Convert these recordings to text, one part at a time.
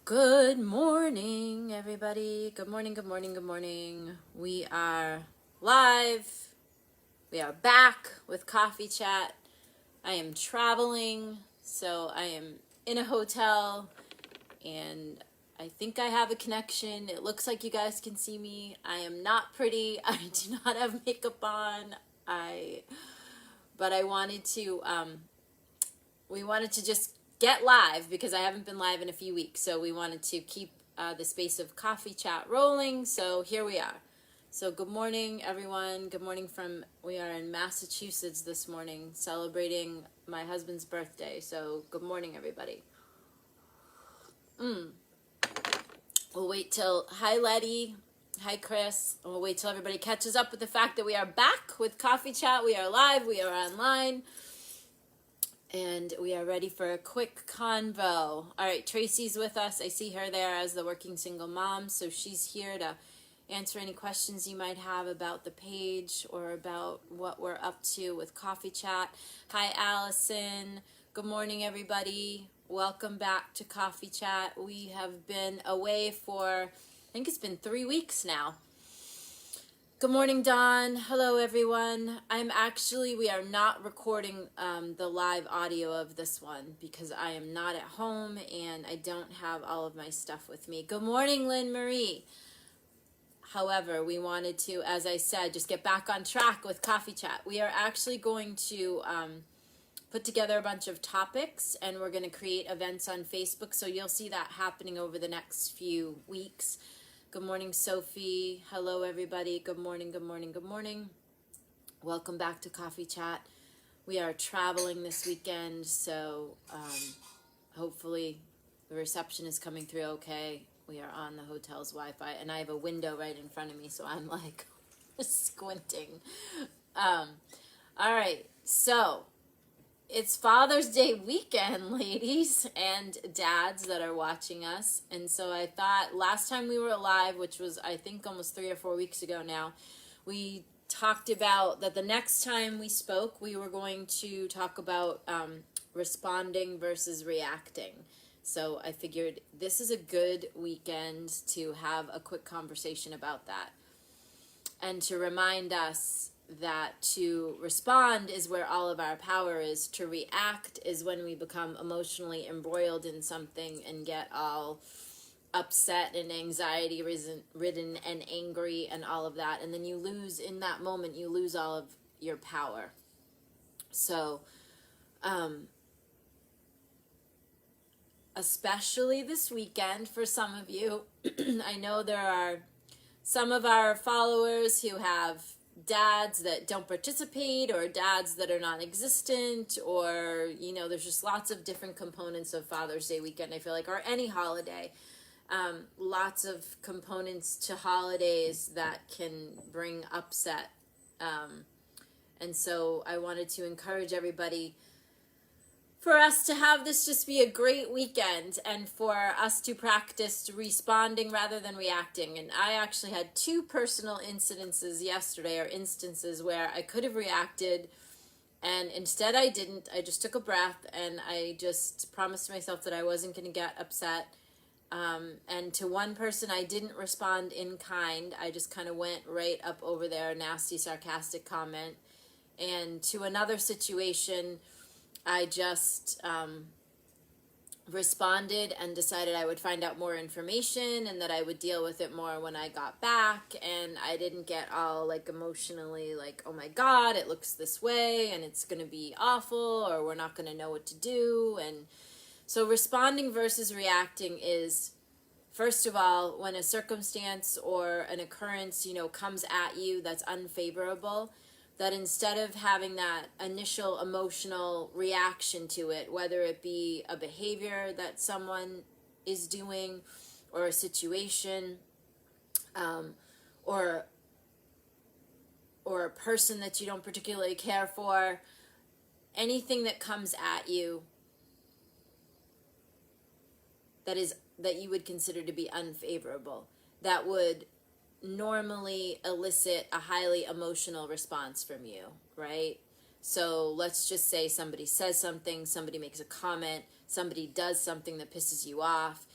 Good morning, everybody. Good morning, good morning, good morning. We are live. We are back with Coffee Chat. I am traveling, so I am in a hotel, and I think I have a connection. It looks like you guys can see me. I am not pretty. I do not have makeup on. But I wanted to, we wanted to just get live because I haven't been live in a few weeks. So we wanted to keep the space of Coffee Chat rolling. So here we are. So good morning, everyone. Good morning we are in Massachusetts this morning celebrating my husband's birthday. So good morning, everybody. We'll wait till, hi Letty, hi Chris. We'll wait till everybody catches up with the fact that we are back with Coffee Chat. We are live, we are online. And we are ready for a quick convo. All right, Tracy's with us. I see her there as the working single mom. So she's here to answer any questions you might have about the page or about what we're up to with Coffee Chat. Hi, Allison. Good morning, everybody. Welcome back to Coffee Chat. We have been away for, I think it's been 3 weeks now. Good morning, Dawn. Hello, everyone. We are not recording the live audio of this one because I am not at home and I don't have all of my stuff with me. Good morning, Lynn Marie. However, we wanted to, as I said, just get back on track with Coffee Chat. We are actually going to put together a bunch of topics and we're going to create events on Facebook. So you'll see that happening over the next few weeks. Good morning, Sophie. Hello, everybody. Good morning, good morning, good morning. Welcome back to Coffee Chat. We are traveling this weekend, so hopefully the reception is coming through okay. We are on the hotel's Wi-Fi, and I have a window right in front of me, so I'm like squinting. All right, so it's Father's Day weekend, ladies and dads that are watching us. And so I thought last time we were live, which was I think almost 3 or 4 weeks ago now, we talked about that the next time we spoke, we were going to talk about responding versus reacting. So I figured this is a good weekend to have a quick conversation about that. And to remind us that to respond is where all of our power is. To react is when we become emotionally embroiled in something and get all upset and anxiety ridden and angry and all of that. And then you lose, in that moment, you lose all of your power. So, especially this weekend for some of you, I know there are some of our followers who have dads that don't participate or dads that are non-existent, or there's just lots of different components of Father's Day weekend, I feel like, or any holiday. Lots of components to holidays that can bring upset, and so I wanted to encourage everybody for us to have this just be a great weekend and for us to practice responding rather than reacting. And I actually had 2 personal instances yesterday, or instances, where I could have reacted and instead I didn't. I just took a breath and I just promised myself that I wasn't going to get upset. And to one person, I didn't respond in kind. I just kind of went right up over their nasty, sarcastic comment. And to another situation, I just responded and decided I would find out more information and that I would deal with it more when I got back. And I didn't get all like emotionally like, oh my God, it looks this way and it's going to be awful, or we're not going to know what to do. And so responding versus reacting is, first of all, when a circumstance or an occurrence, comes at you that's unfavorable, that instead of having that initial emotional reaction to it, whether it be a behavior that someone is doing or a situation, or a person that you don't particularly care for, anything that comes at you that you would consider to be unfavorable, that would normally elicit a highly emotional response from you, right? So let's just say somebody says something, somebody makes a comment, somebody does something that pisses you off,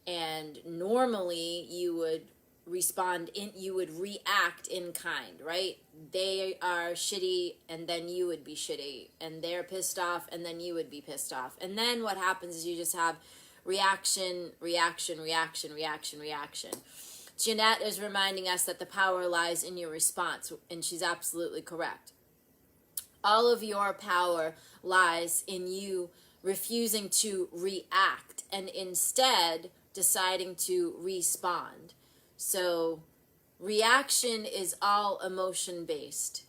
And normally you would you would react in kind, right? They are shitty and then you would be shitty, and they're pissed off and then you would be pissed off. And then what happens is you just have reaction, reaction, reaction, reaction, reaction. Jeanette is reminding us that the power lies in your response, and she's absolutely correct. All of your power lies in you refusing to react and instead deciding to respond. So reaction is all emotion based.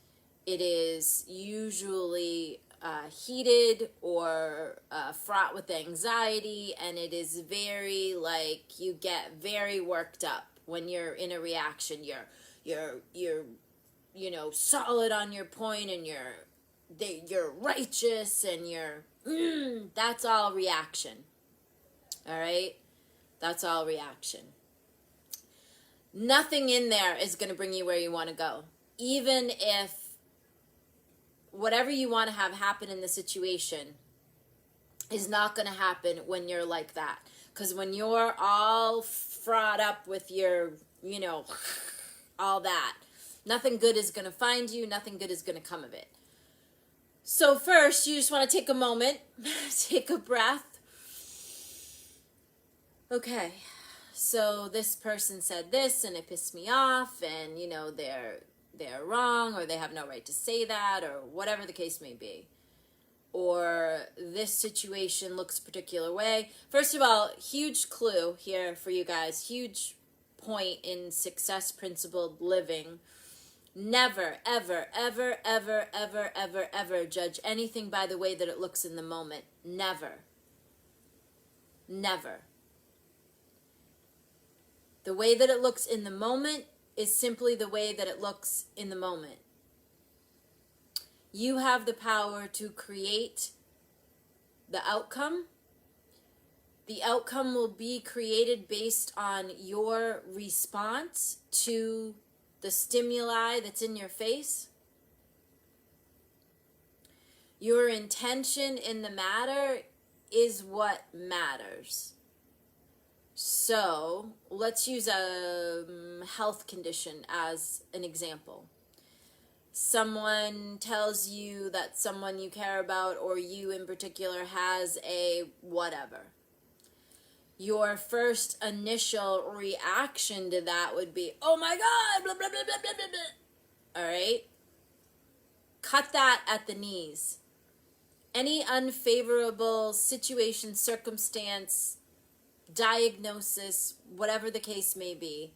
It is usually heated or fraught with anxiety, and it is very like you get very worked up when you're in a reaction. You're you know, solid on your point, and you're righteous, and that's all reaction. All right? That's all reaction. Nothing in there is going to bring you where you want to go. Even if whatever you want to have happen in the situation is not going to happen when you're like that. Because when you're all fraught up with your, you know, all that, nothing good is going to find you. Nothing good is going to come of it. So first, you just want to take a moment, take a breath. Okay, so this person said this and it pissed me off, and you know they're wrong, or they have no right to say that, or whatever the case may be. Or this situation looks a particular way. First of all, huge clue here for you guys, huge point in success principled living. Never, ever, ever, ever, ever, ever, ever judge anything by the way that it looks in the moment. Never. Never. The way that it looks in the moment is simply the way that it looks in the moment. You have the power to create the outcome. The outcome will be created based on your response to the stimuli that's in your face. Your intention in the matter is what matters. So let's use a health condition as an example. Someone tells you that someone you care about, or you in particular, has a whatever. Your first initial reaction to that would be, oh my God, blah, blah, blah, blah, blah, blah, blah. All right? Cut that at the knees. Any unfavorable situation, circumstance, diagnosis, whatever the case may be,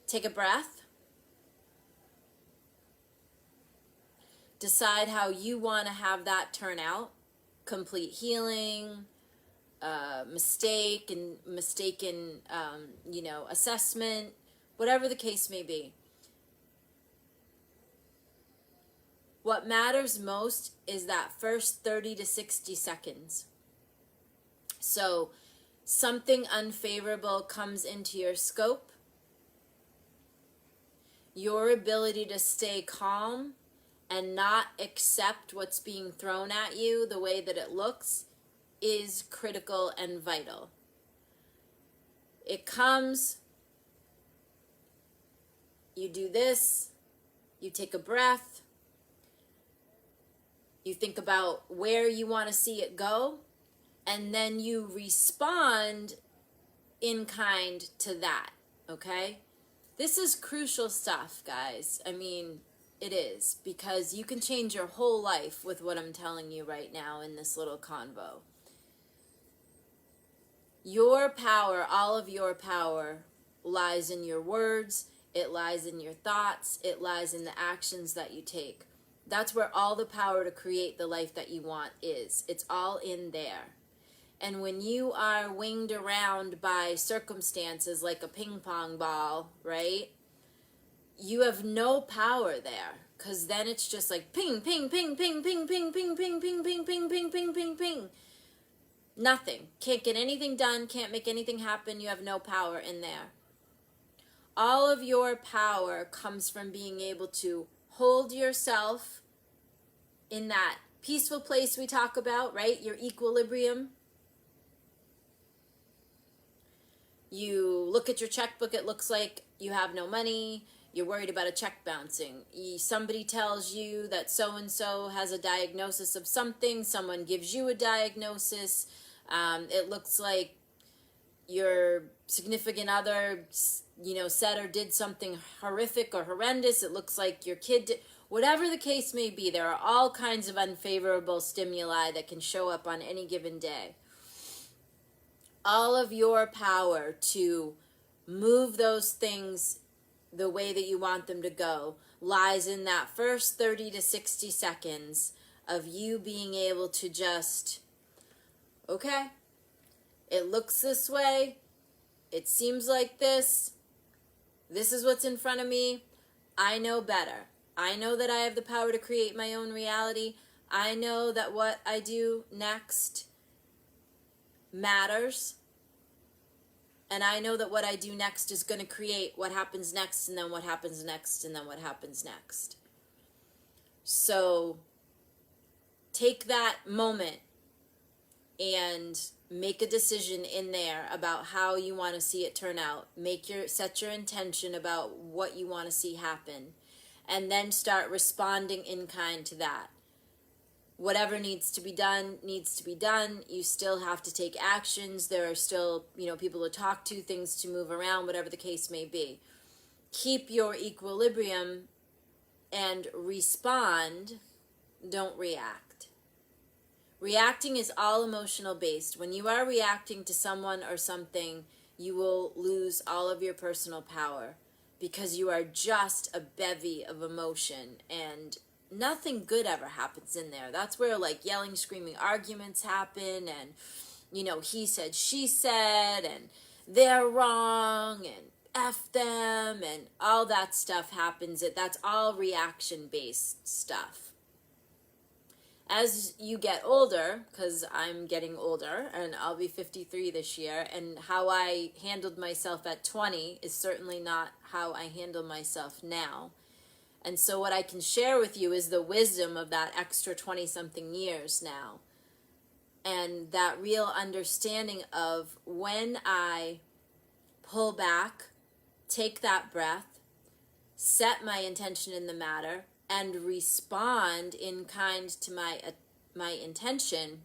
take a breath. Decide how you want to have that turn out. Complete healing, mistaken assessment, whatever the case may be. What matters most is that first 30 to 60 seconds. So something unfavorable comes into your scope. Your ability to stay calm and not accept what's being thrown at you the way that it looks is critical and vital. It comes, you do this, you take a breath, you think about where you want to see it go, and then you respond in kind to that, okay? This is crucial stuff, guys. I mean, it is, because you can change your whole life with what I'm telling you right now in this little convo. Your power, all of your power, lies in your words, it lies in your thoughts, it lies in the actions that you take. That's where all the power to create the life that you want is. It's all in there. And when you are winged around by circumstances like a ping pong ball, right? You have no power there, because then it's just like ping, ping, ping, ping, ping, ping, ping, ping, ping, ping, ping, ping, ping, ping, ping. Nothing. Can't get anything done, can't make anything happen. You have no power in there. All of your power comes from being able to hold yourself in that peaceful place we talk about, right? Your equilibrium. You look at your checkbook, it looks like you have no money. You're worried about a check bouncing. Somebody tells you that so-and-so has a diagnosis of something. Someone gives you a diagnosis. It looks like your significant other, said or did something horrific or horrendous. It looks like your kid did. Whatever the case may be, there are all kinds of unfavorable stimuli that can show up on any given day. All of your power to move those things the way that you want them to go lies in that first 30 to 60 seconds of you being able to just, okay, it looks this way, it seems like this is what's in front of me, I know better. I know that I have the power to create my own reality. I know that what I do next matters. And I know that what I do next is going to create what happens next, and then what happens next, and then what happens next. So take that moment and make a decision in there about how you want to see it turn out. Set your intention about what you want to see happen, and then start responding in kind to that. Whatever needs to be done, needs to be done. You still have to take actions. There are still, people to talk to, things to move around, whatever the case may be. Keep your equilibrium and respond. Don't react. Reacting is all emotional based. When you are reacting to someone or something, you will lose all of your personal power because you are just a bevy of emotion, and nothing good ever happens in there. That's where yelling, screaming arguments happen, and he said, she said, and they're wrong, and F them, and all that stuff happens. That's all reaction based stuff. As you get older, because I'm getting older and I'll be 53 this year, and how I handled myself at 20 is certainly not how I handle myself now. And so what I can share with you is the wisdom of that extra 20-something years now. And that real understanding of when I pull back, take that breath, set my intention in the matter, and respond in kind to my intention,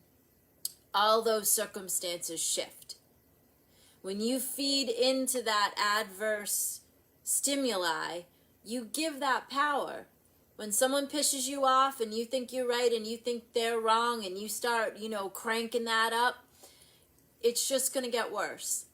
all those circumstances shift. When you feed into that adverse stimuli, you give that power. When someone pisses you off and you think you're right and you think they're wrong and you start, cranking that up, it's just going to get worse.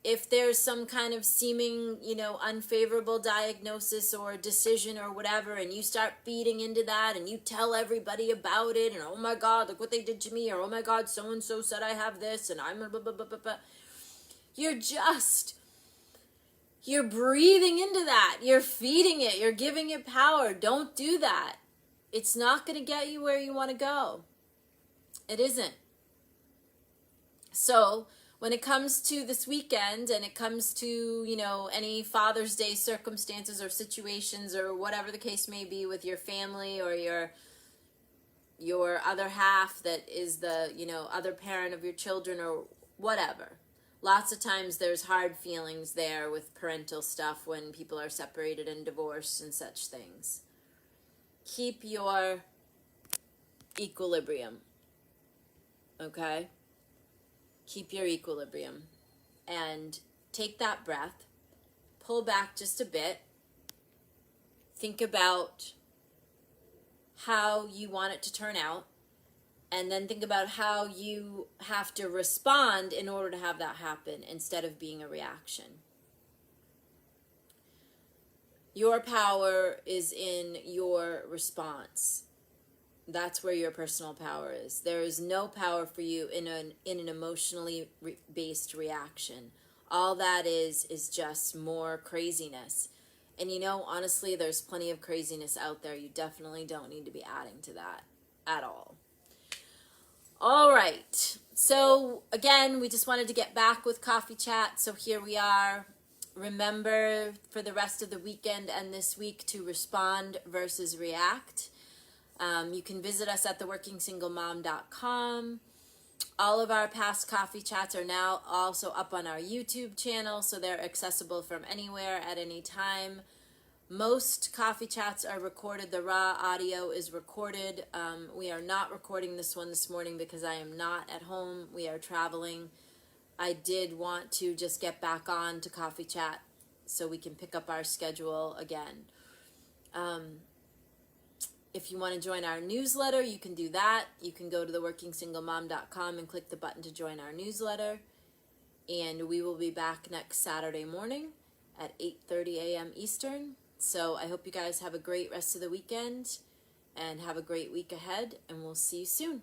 If there's some kind of seeming, unfavorable diagnosis or decision or whatever, and you start feeding into that and you tell everybody about it, and oh my God, look what they did to me, or oh my God, so-and-so said I have this, and I'm blah, blah, blah, blah, blah. You're breathing into that. You're feeding it. You're giving it power. Don't do that. It's not going to get you where you want to go. It isn't. So when it comes to this weekend and it comes to, any Father's Day circumstances or situations or whatever the case may be with your family or your other half that is the, other parent of your children or whatever. Lots of times there's hard feelings there with parental stuff when people are separated and divorced and such things. Keep your equilibrium, okay? Keep your equilibrium and take that breath, pull back just a bit, think about how you want it to turn out, and then think about how you have to respond in order to have that happen instead of being a reaction. Your power is in your response. That's where your personal power is. There is no power for you in an emotionally based reaction. All that is just more craziness. And honestly, there's plenty of craziness out there. You definitely don't need to be adding to that at all. All right. So again, we just wanted to get back with Coffee Chat. So here we are. Remember for the rest of the weekend and this week to respond versus react. You can visit us at theworkingsinglemom.com. All of our past coffee chats are now also up on our YouTube channel, so they're accessible from anywhere at any time. Most coffee chats are recorded. The raw audio is recorded. We are not recording this one this morning because I am not at home. We are traveling. I did want to just get back on to coffee chat so we can pick up our schedule again. If you want to join our newsletter, you can do that. You can go to theworkingsinglemom.com and click the button to join our newsletter. And we will be back next Saturday morning at 8:30 a.m. Eastern. So I hope you guys have a great rest of the weekend and have a great week ahead, and we'll see you soon.